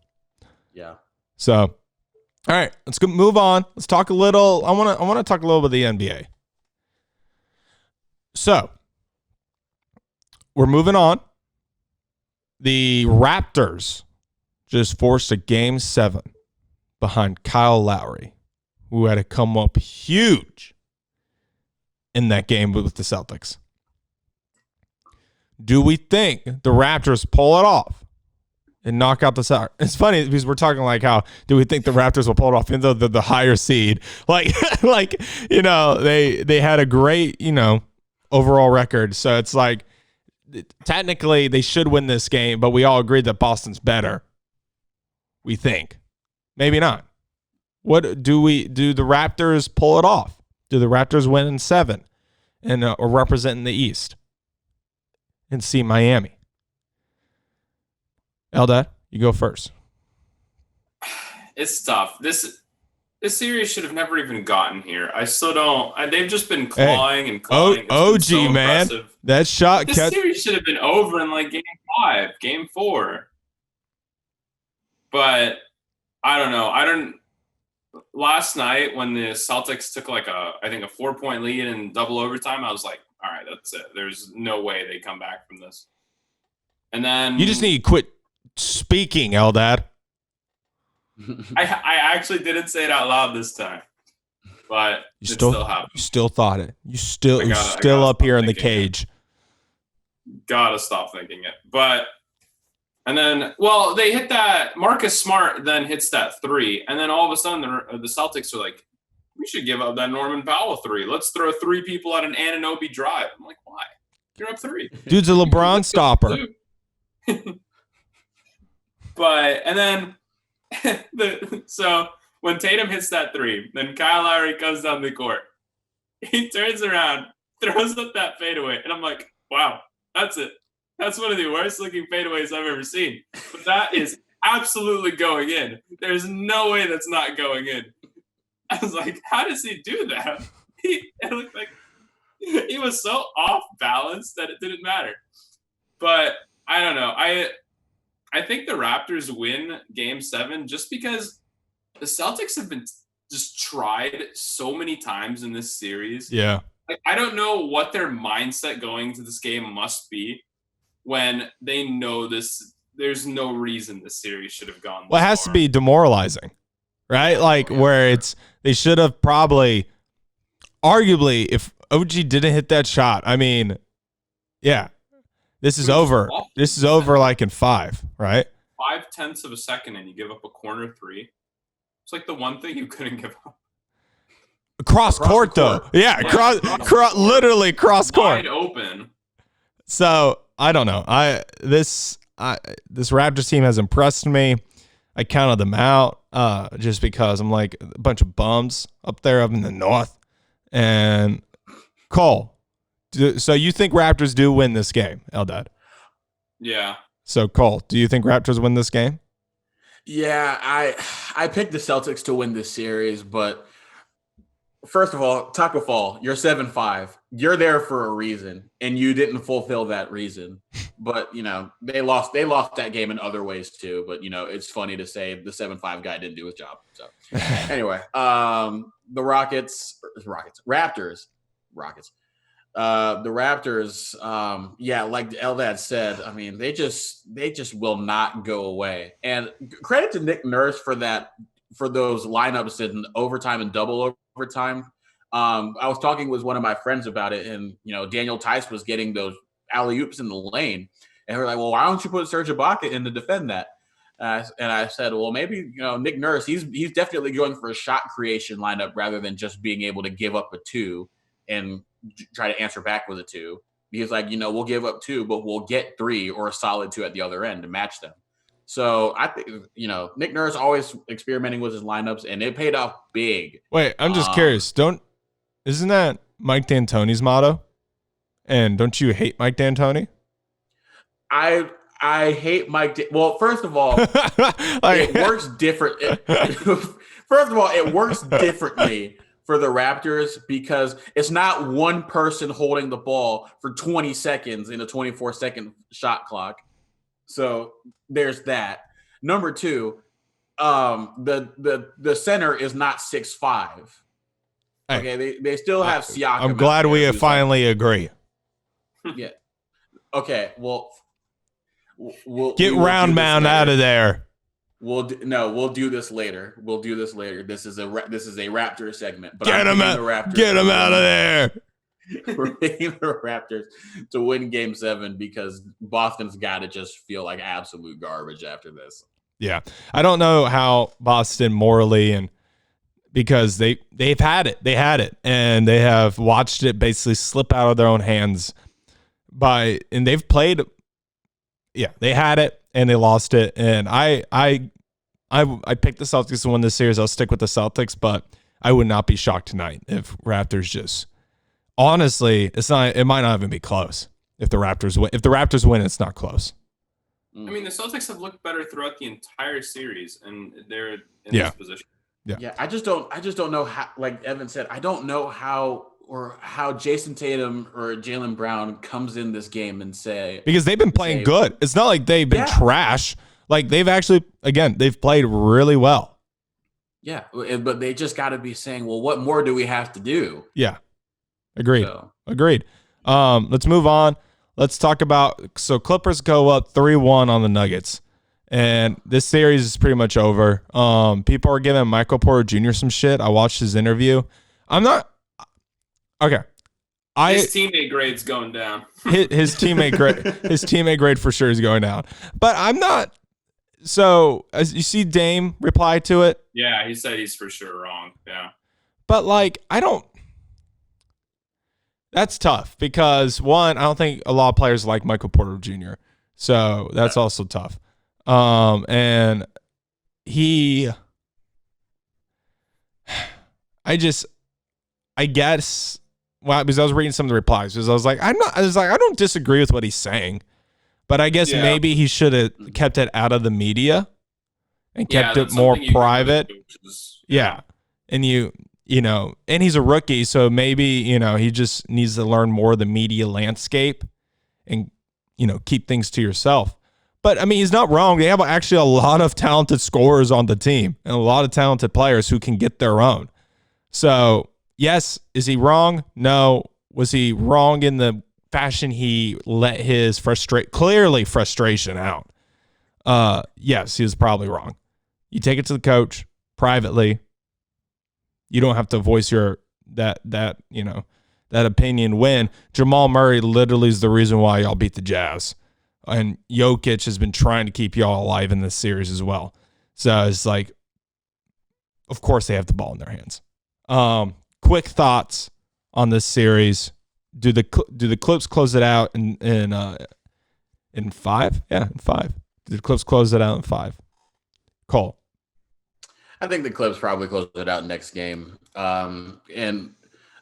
Yeah.
So, all right, let's go move on. Let's talk a little. I want to talk a little about the NBA. So, we're moving on. The Raptors just forced a Game 7 behind Kyle Lowry, who had to come up huge in that game with the Celtics. Do we think the Raptors pull it off and knock out the Celtics? It's funny because we're talking like how do we think the Raptors will pull it off in the higher seed? Like, they had a great, overall record. So it's like technically they should win this game, but we all agreed that Boston's better. We think. Maybe not. What do the Raptors pull it off? Do the Raptors win in 7 and or representing the East and see Miami? Eldad, you go first.
It's tough. This series should have never even gotten here. I still don't. They've just been clawing and clawing.
OG,
so
man.
impressive.
That shot.
This series should have been over in like Game 5, Game 4. But I don't know. Last night when the Celtics took like I think a 4-point lead in double overtime, I was like, all right, that's it. There's no way they come back from this. And then
you just need to quit speaking, Eldad.
I actually didn't say it out loud this time, but it still happened.
You still thought it. You're still up here in the cage.
Gotta stop thinking it. But and then, well, they hit that. Marcus Smart then hits that 3, and then all of a sudden the Celtics are like, we should give up that Norman Powell 3. Let's throw 3 people at an Anunoby drive. I'm like, why? You're up 3.
Dude's a LeBron stopper.
But and then so when Tatum hits that 3, then Kyle Lowry comes down the court. He turns around, throws up that fadeaway, and I'm like, wow, that's it. That's one of the worst looking fadeaways I've ever seen. But that is absolutely going in. There's no way that's not going in. I was like, how does he do that? It looked like he was so off balance that it didn't matter. But I don't know. I think the Raptors win Game 7 just because the Celtics have been just tried so many times in this series.
Yeah.
Like, I don't know what their mindset going to this game must be when they know this. There's no reason this series should have gone.
Well, it has to be demoralizing, right? Like where they should have probably, arguably, if OG didn't hit that shot, I mean, yeah, this is over. This is over like in 5, right?
0.5 of a second and you give up a corner 3. It's like the one thing you couldn't give up.
Cross court, though. Yeah, literally cross court.
Wide open.
So I don't know. This Raptors team has impressed me. I counted them out just because I'm like a bunch of bums up there up in the north. And Cole, so you think Raptors do win this game, Eldad?
Yeah.
So Cole, do you think Raptors win this game?
Yeah, I picked the Celtics to win this series, but first of all, Taco Fall, you're 7-5. You're there for a reason, and you didn't fulfill that reason. But, they lost that game in other ways too. But, it's funny to say the 7-5 guy didn't do his job. So anyway, the Raptors. The Raptors, like Eldad said, I mean, they just will not go away. And credit to Nick Nurse for those lineups in overtime and double overtime. I was talking with one of my friends about it, and Daniel Tice was getting those alley-oops in the lane, and we're like, well, why don't you put Serge Ibaka in to defend that? And I said, well, maybe Nick Nurse, he's definitely going for a shot creation lineup rather than just being able to give up a 2 and try to answer back with a 2. He's like, we'll give up 2, but we'll get 3 or a solid 2 at the other end to match them. So I think, Nick Nurse always experimenting with his lineups, and it paid off big.
Wait, I'm just curious. Isn't that Mike D'Antoni's motto? And don't you hate Mike D'Antoni?
I hate Mike. Well, first of all, it works different. First of all, it works differently for the Raptors because it's not one person holding the ball for 20 seconds in a 24-second shot clock. So there's that. Number 2, the center is not 6'5".
Hey,
Okay, they still have Siakam.
I'm glad
out
we
there who's
finally agree.
yeah. Okay, well,
Get Round Mound out of there.
We'll do this later. This is a Raptors segment. But
Get
I'm
him
picking
out.
the Raptors.
Get him out of there.
We're picking the Raptors to win Game 7 because Boston's got to just feel like absolute garbage after this.
Yeah, I don't know how Boston morally and because they've had it, and they have watched it basically slip out of their own hands and they've played. Yeah, they had it and they lost it, and I picked the Celtics to win this series. I'll stick with the Celtics, but I would not be shocked tonight if Raptors just. Honestly, it might not even be close if the Raptors win. If the Raptors win, it's not close.
I mean, the Celtics have looked better throughout the entire series, and they're in this position.
Yeah. I just don't know how. Like Evan said, I don't know how Jason Tatum or Jaylen Brown comes in this game and say
because they've been playing good. It's not like they've been trash. Like they've actually, again, they've played really well.
Yeah, but they just got to be saying, well, what more do we have to do?
Yeah. Agreed. Agreed. Let's move on. Let's talk about Clippers go up 3-1 on the Nuggets. And this series is pretty much over. People are giving Michael Porter Jr. some shit. I watched his interview. I'm not okay.
His teammate grade's going down.
his teammate grade for sure is going down. But I'm not. So as you see Dame reply to it.
Yeah, he said he's for sure wrong. Yeah.
But like I don't. That's tough because one, I don't think a lot of players like Michael Porter Jr. So that's also tough. And I guess, well, because I was reading some of the replies, because I was like, I don't disagree with what he's saying, but I guess maybe he should have kept it out of the media and kept it more private. Yeah. And and he's a rookie, so maybe, he just needs to learn more of the media landscape and, keep things to yourself. But, I mean, he's not wrong. They have actually a lot of talented scorers on the team and a lot of talented players who can get their own. So, yes, is he wrong? No. Was he wrong in the fashion he let his frustration out? Yes, he was probably wrong. You take it to the coach privately. You don't have to voice your that opinion when Jamal Murray literally is the reason why y'all beat the Jazz. And Jokic has been trying to keep y'all alive in this series as well. So it's like, of course they have the ball in their hands. Quick thoughts on this series. Do the Clips close it out in 5? Yeah, in 5. Do the Clips close it out in 5? Cole.
I think the Clips probably close it out next game. And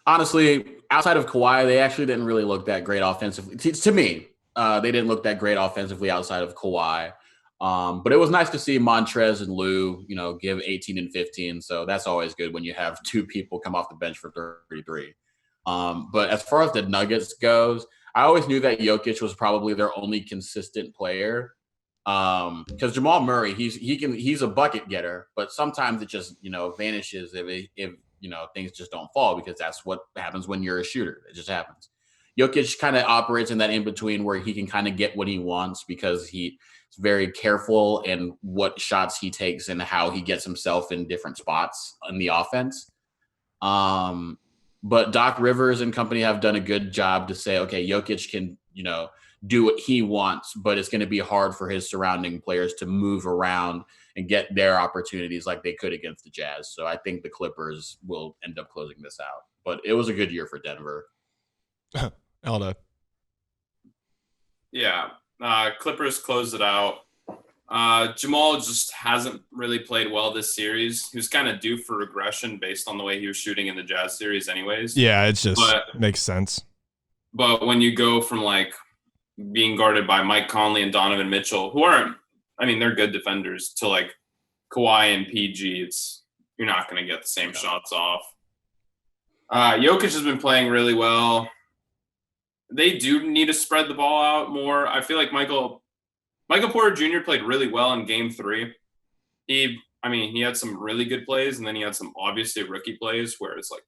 honestly, outside of Kawhi, they actually didn't really look that great offensively. To me, they didn't look that great offensively outside of Kawhi. But it was nice to see Montrez and Lou, give 18 and 15. So that's always good when you have two people come off the bench for 33. But as far as the Nuggets goes, I always knew that Jokic was probably their only consistent player. Because Jamal Murray, he's a bucket getter, but sometimes it just vanishes if things just don't fall, because that's what happens when you're a shooter. It just happens. Jokic kind of operates in that in between where he can kind of get what he wants because he's very careful in what shots he takes and how he gets himself in different spots in the offense. But Doc Rivers and company have done a good job to say, okay, Jokic can do what he wants, but it's going to be hard for his surrounding players to move around and get their opportunities like they could against the Jazz. So I think the Clippers will end up closing this out. But it was a good year for Denver.
Eldad.
Yeah. Clippers closed it out. Jamal just hasn't really played well this series. He was kind of due for regression based on the way he was shooting in the Jazz series anyways.
Yeah, it makes sense.
But when you go from being guarded by Mike Conley and Donovan Mitchell, who aren't, they're good defenders, to Kawhi and PG, you're not going to get the same shots off. Jokic has been playing really well. They do need to spread the ball out more. I feel like Michael Porter Jr. played really well in Game 3. He I mean, he had some really good plays, and then he had some obviously rookie plays where it's like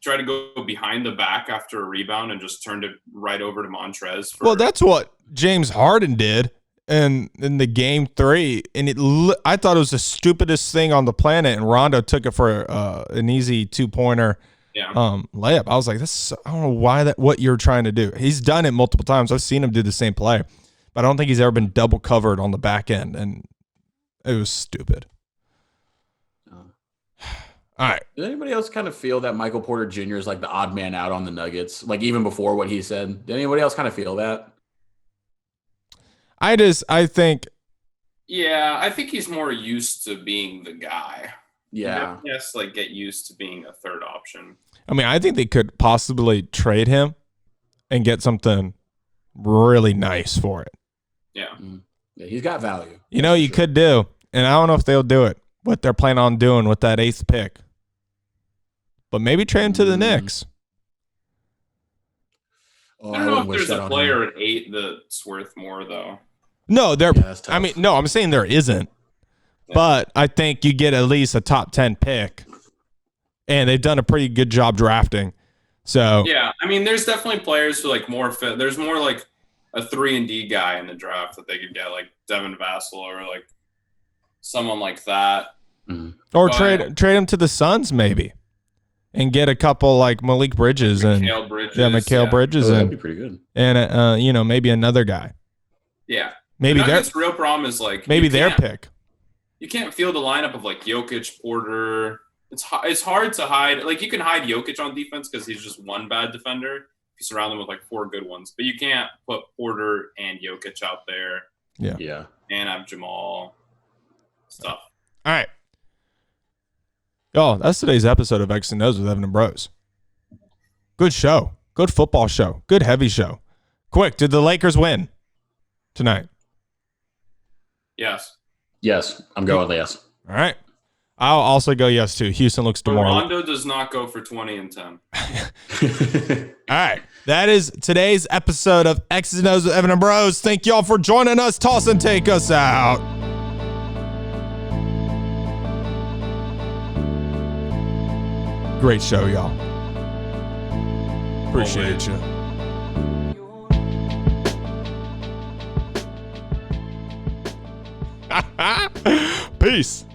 try to go behind the back after a rebound and just turned it right over to Montrez.
Well, that's what James Harden did in the game 3, and I thought it was the stupidest thing on the planet, and Rondo took it for an easy 2-pointer layup. I was like, I don't know what you're trying to do. He's done it multiple times. I've seen him do the same play, but I don't think he's ever been double covered on the back end, and it was stupid. All right.
Does anybody else kind of feel that Michael Porter Jr. is like the odd man out on the Nuggets? Like even before what he said, did anybody else kind of feel that?
I think.
Yeah, I think he's more used to being the guy.
Yeah.
Yes, like get used to being a third option.
I mean, I think they could possibly trade him and get something really nice for it.
Yeah.
Yeah, he's got value.
You know, you could do, and I don't know if they'll do it, what they're planning on doing with that 8th pick. But maybe trade him to the Knicks.
I don't know if there's a player at 8 that's worth more, though.
No, I'm saying there isn't. Yeah. But I think you get at least a top 10 pick. And they've done a pretty good job drafting. So
yeah, I mean, there's definitely players who like more fit. There's more like a 3-and-D guy in the draft that they could get, like Devin Vassell or like someone like that.
Or trade him to the Suns maybe. And get a couple like Malik Bridges
Mikal Bridges.
That'd
be pretty good.
And maybe another guy.
Yeah,
maybe their
real problem is like
maybe their pick.
You can't field a lineup of like Jokic, Porter. It's hard to hide. Like you can hide Jokic on defense because he's just one bad defender. If you surround him with like 4 good ones, but you can't put Porter and Jokic out there.
Yeah.
And have Jamal stuff.
All right. Oh, that's today's episode of X and O's with Evan and Bros. Good show. Good football show. Good heavy show. Quick, did the Lakers win tonight?
Yes.
Yes. I'm going with yes.
All right. I'll also go yes, too. Houston looks demoralized.
Rondo does not go for 20 and 10.
All right. That is today's episode of X's and O's with Evan and Bros. Thank y'all for joining us. Toss and take us out. Great show, y'all. Appreciate you. Peace.